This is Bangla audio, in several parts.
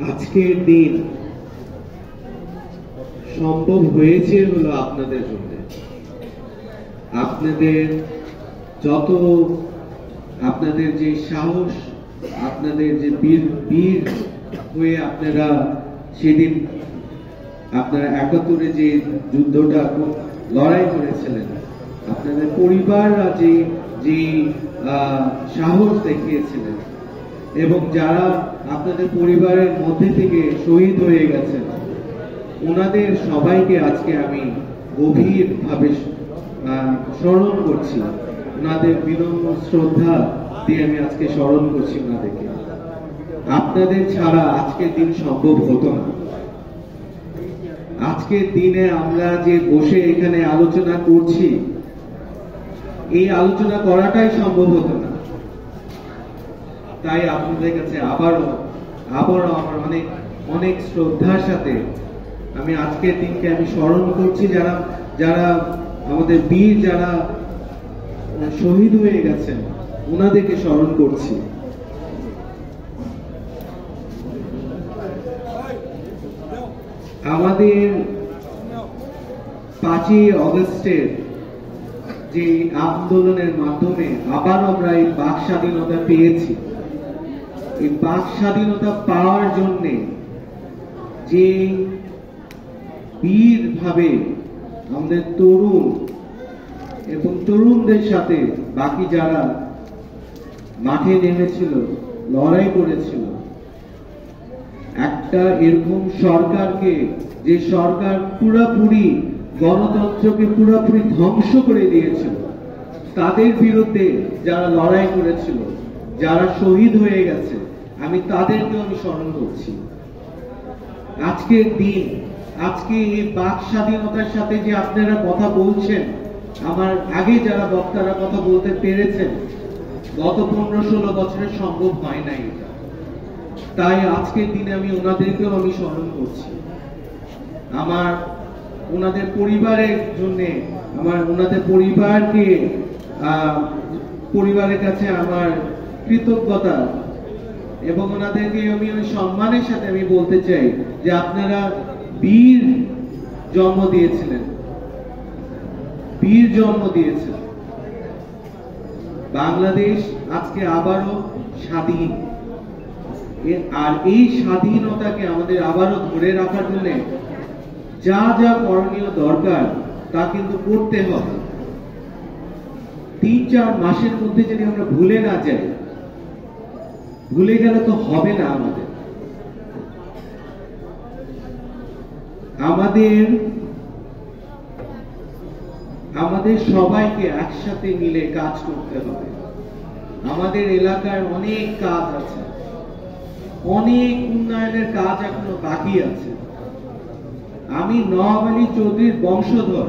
আজকের দিন সম্ভব হয়েছে হলো আপনাদের জন্য। আপনাদের যত আপনাদের যে সাহস, আপনাদের যে বীর হয়ে আপনারা সেদিন আপনারা ৭১-এ যে যুদ্ধটা লড়াই করেছিলেন, আপনাদের পরিবাররা যে সাহস দেখিয়েছিলেন এবং যারা আপনাদের পরিবারের মধ্যে থেকে শহীদ হয়ে গেছেন, ওনাদের সবাইকে আজকে আমি গভীরভাবে স্মরণ করছি। ওনাদের বিনম্র শ্রদ্ধা দিয়ে আমি আজকে স্মরণ করছি ওনাদেরকে। আপনাদের ছাড়া আজকের দিন সম্ভব হতো না। আজকের দিনে আমরা যে বসে এখানে আলোচনা করছি, এই আলোচনা করাটাই সম্ভব হতো না। তাই আপনাদের কাছে আবারও আমার অনেক শ্রদ্ধার সাথে আমি আজকের দিনকে আমি স্মরণ করছি। যারা আমাদের বীর, যারা শহীদ হয়ে গেছেন, ওনাদেরকে স্মরণ করছি। আমাদের ৫ই অগস্টের যে আন্দোলনের মাধ্যমে আবার আমরা এই বাক স্বাধীনতা পেয়েছি, এই বাক স্বাধীনতা পাওয়ার জন্য যে বীর ভাবে আমাদের তরুণ এবং তরুণদের সাথে বাকি যারা মাঠে নেমেছিল, লড়াই করেছিল, একটা এরকম সরকারকে, যে সরকার পুরোপুরি গণতন্ত্রকে পুরোপুরি ধ্বংস করে দিয়েছিল, তাদের বিরুদ্ধে যারা লড়াই করেছিল, যারা শহীদ হয়ে গেছে, আমি তাদেরকেও আমি স্মরণ করছি। আজকের দিন, আজকে এই বাক স্বাধীনতার সাথে যে আপনারা কথা বলছেন, আমার আগে যারা বক্তারা কথা বলতে পেরেছেন, গত ১৫-১৬ বছরের সম্ভব হয় নাই এটা। তাই আজকের দিনে আমি ওনাদেরকেও আমি স্মরণ করছি। আমার ওনাদের পরিবারের জন্য, আমার ওনাদের পরিবারের কাছে আমার কৃতজ্ঞতা এবং ওনাদেরকে আমি সম্মানের সাথে আমি বলতে চাই যে আপনারা বীর জন্ম দিয়েছিলেন, বীর জন্ম দিয়েছেন। বাংলাদেশ আজকে আবারও স্বাধীন, আর এই স্বাধীনতাকে আমাদের আবারও ধরে রাখার জন্য যা যা করণীয় দরকার তা কিন্তু করতে হবে। ৩-৪ মাসের মধ্যে যদি আমরা ভুলে না যাই, ভুলে গেলে তো হবে না। আমাদের সবাইকে একসাথে মিলে কাজ করতে হবে। আমাদের এলাকার অনেক কাজ আছে, অনেক উন্নয়নের কাজ এখনো বাকি আছে। আমি নওয়াব আলী চৌধুরীর বংশধর,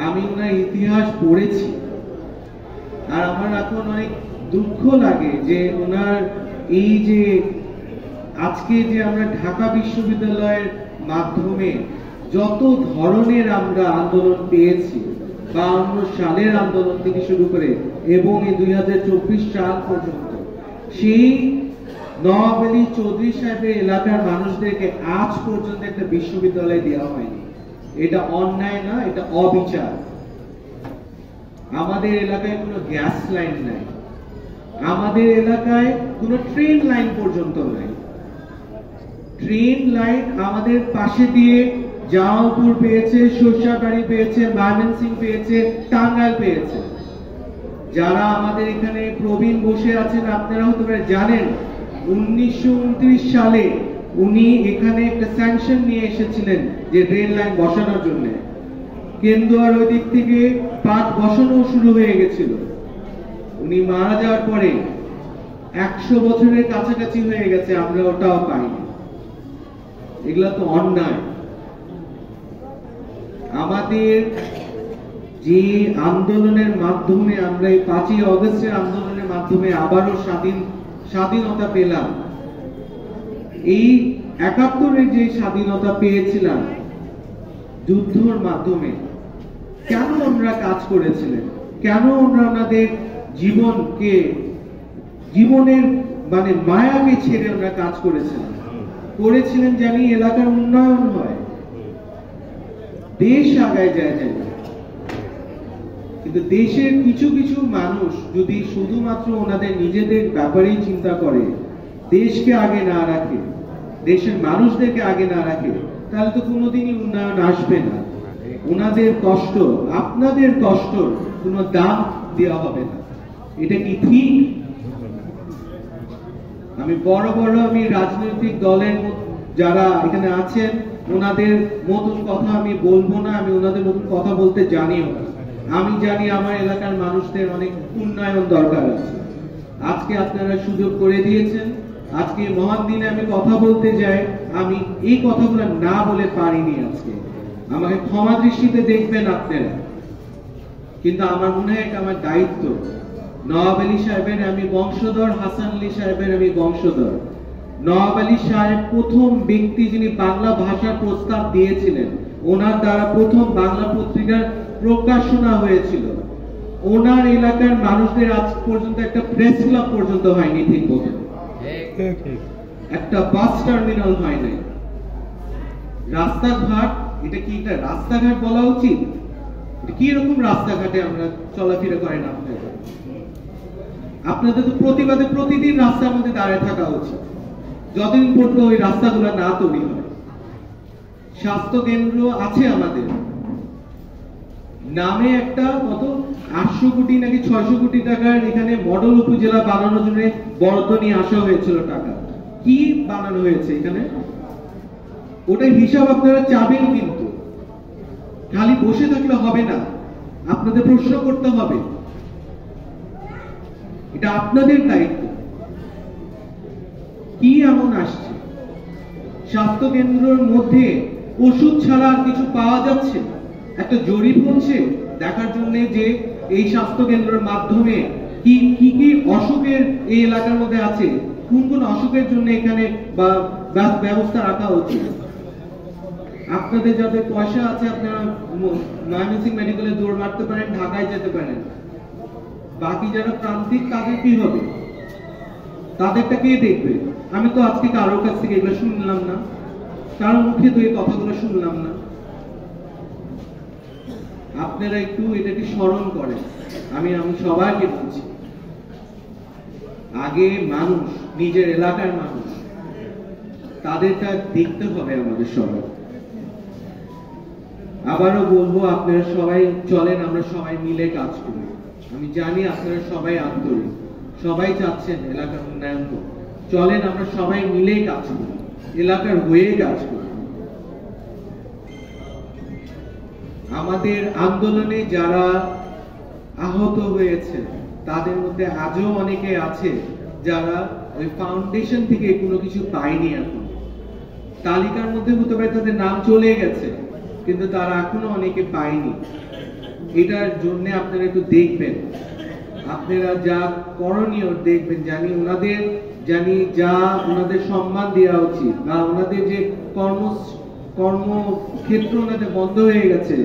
আমি ওনার ইতিহাস পড়েছি, আর আমার এখন অনেক দুঃখ লাগে যে ওনার এই যে আজকে যে আমরা ঢাকা বিশ্ববিদ্যালয়ের মাধ্যমে যত ধরনের আমরা আন্দোলন পেয়েছি, ৫২ সালের আন্দোলন থেকে শুরু করে এবং এই ২০২৪ সাল পর্যন্ত, সেই নওয়াব আলী চৌধুরী সাহেবের এলাকার মানুষদেরকে আজ পর্যন্ত একটা বিশ্ববিদ্যালয় দেওয়া হয়নি। এটা অন্যায় না, এটা অবিচার। আমাদের এলাকায় কোনো গ্যাস লাইন নাই, আমাদের এলাকায় কোনো ট্রেন লাইন পর্যন্ত নাই। ট্রেন লাইন আমাদের পাশে দিয়ে জামালপুর পেয়েছে, সরষাবাড়ি পেয়েছে, ময়মনসিংহ পেয়েছে, টাঙ্গাইল পেয়েছে। যারা আমাদের এখানে প্রবীণ বসে আছেন, আপনারা হয়তো জানেন ১৯২৯ সালে উনি এখানে একটা স্যাংশন নিয়ে এসেছিলেন যে রেল লাইন বসানোর জন্য। কেন্দুয়ার ওই দিক থেকে পাট বসানো শুরু হয়ে গেছিল। উনি মারা যাওয়ার পরে ১০০ বছরের কাছাকাছি হয়ে গেছে, আমরা ওটাও পাইনি। এগুলা তো অন্যায়। আমাদের যে আন্দোলনের মাধ্যমে আমরা এই ৫ই অগস্টের আন্দোলনের মাধ্যমে আবারও স্বাধীনতা পেলাম, এই ৭১-এর যে স্বাধীনতা পেয়েছিলাম যুদ্ধের মাধ্যমে, কেন আমরা কাজ করেছিলেন, কেন আমরা ওনাদের জীবনকে জীবনের মানে মায়াকে ছেড়ে ওনারা কাজ করেছিলেন জানি এলাকার উন্নয়ন হয়, দেশ আগায় যায়। কিন্তু দেশের কিছু কিছু মানুষ যদি শুধুমাত্র ওনাদের নিজেদের ব্যাপারেই চিন্তা করে, দেশকে আগে না রাখে, দেশের মানুষদেরকে আগে না রাখে, তাহলে তো কোনোদিনই উন্নয়ন আসবে না। ওনাদের কষ্ট, আপনাদের কষ্ট কোনো দাম দেওয়া হবে না। এটা কি ঠিক? আমি বড় আমি রাজনৈতিক দলের যারা এখানে আছেন ওনাদের মতন কথা আমি বলবো না, আমি ওনাদের মতন কথা বলতে জানিও না। আমি জানি আমার এলাকার মানুষদের অনেক উন্নয়ন দরকার আছে। আজকে আপনারা সুযোগ করে দিয়েছেন, আজকে মহান দিনে আমি কথা বলতে যাই, আমি এই কথাগুলো না বলে পারিনি। আজকে আমাকে ক্ষমা দৃষ্টিতে দেখবেন আপনারা, কিন্তু আমার মনে হয় এটা আমার দায়িত্ব। নওয়াব আলী সাহেবের আমি বংশধর, হাসান আলী সাহেবের আমি বংশধর। নওয়াব আলী সাহেব প্রথম ব্যক্তি যিনি বাংলা ভাষার প্রস্তাব দিয়েছিলেন, ওনার দ্বারা প্রথম বাংলা পত্রিকার প্রকাশনা হয়েছিল। ওনার এলাকার মানুষদের আজ পর্যন্ত একটা প্রেস ক্লাব পর্যন্ত হয়নি ঠিক মতো, একটা বাস টার্মিনাল হয় নাই, রাস্তাঘাট, এটা কি এটা রাস্তাঘাট বলা উচিত? কি রকম রাস্তাঘাটে আমরা চলাফেরা করেন আপনাদের তো প্রতিবাদে প্রতিদিন রাস্তার মধ্যে দাঁড়িয়ে থাকা উচিত, যতদিন পর্যন্ত ওই রাস্তাগুলো না তৈরি হয়। স্বাস্থ্য কেন্দ্র আছে আমাদের নামে একটা কত 800 কোটি নাকি 600 কোটি টাকার এখানে মডেল উপজেলা বানানোর জন্য বরাদ্দ নিয়ে আসা হয়েছিল। টাকা কি বানানো হয়েছে এখানে, ওটার হিসাব আপনারা চাবেন, কিন্তু খালি বসে থাকলে হবে না, আপনাদের প্রশ্ন করতে হবে। এটা আপনাদের দায়িত্ব। কি এমন আসছে স্বাস্থ্য কেন্দ্রের মধ্যে? ওষুধ ছাড়া আর কিছু পাওয়া যাচ্ছে? একটা জরিপ হচ্ছে দেখার জন্য যে এই স্বাস্থ্য কেন্দ্রের মাধ্যমে কি কি কি অসুখের এই এলাকার মধ্যে আছে, কোন কোন অসুখের জন্য এখানে ব্যবস্থা রাখা উচিত। আপনাদের যাদের পয়সা আছে আপনারা ময়মনসিংহ মেডিকেলে দৌড় মারতে পারেন, ঢাকায় যেতে পারেন। বাকি যারা প্রান্তিক তাদের কি হবে? তাদেরটা কে দেখবে? আমি তো আজকে কারোর কাছ থেকে এগুলো শুনলাম না, কারোর মুখে তো এই কথাগুলো শুনলাম না। আপনারা একটু এটাকে স্মরণ করেন। আমি সবাইকে বলছি, আগে মানুষ, নিজের এলাকার মানুষ, তাদেরটা দেখতে হবে আমাদের সবাই। আবারও বলবো, আপনারা সবাই চলেন, আমরা সবাই মিলে কাজ করি। আমি জানি আপনারা সবাই আন্তরিক, সবাই চাচ্ছেন এলাকার উন্নয়ন হোক। চলেন আমরা সবাই মিলে কাজ করি, এলাকার হয়ে কাজ করি। আমাদের আন্দোলনে যারা আহত হয়েছে তাদের মধ্যে আজও অনেকে আছে যারা ওই ফাউন্ডেশন থেকে কোনো কিছু পায়নি। এখন তালিকার মধ্যে হতে পারে তাদের নাম চলে গেছে, কিন্তু তারা এখনো অনেকে পায়নি। এটার জন্য আপনারা একটু দেখবেন, আপনারা যা করণীয় দেখবেন, যা ওনাদের সম্মান দেওয়া উচিত, বা ওনাদের যে কর্মক্ষেত্র ওনাদের বন্ধ হয়ে গেছে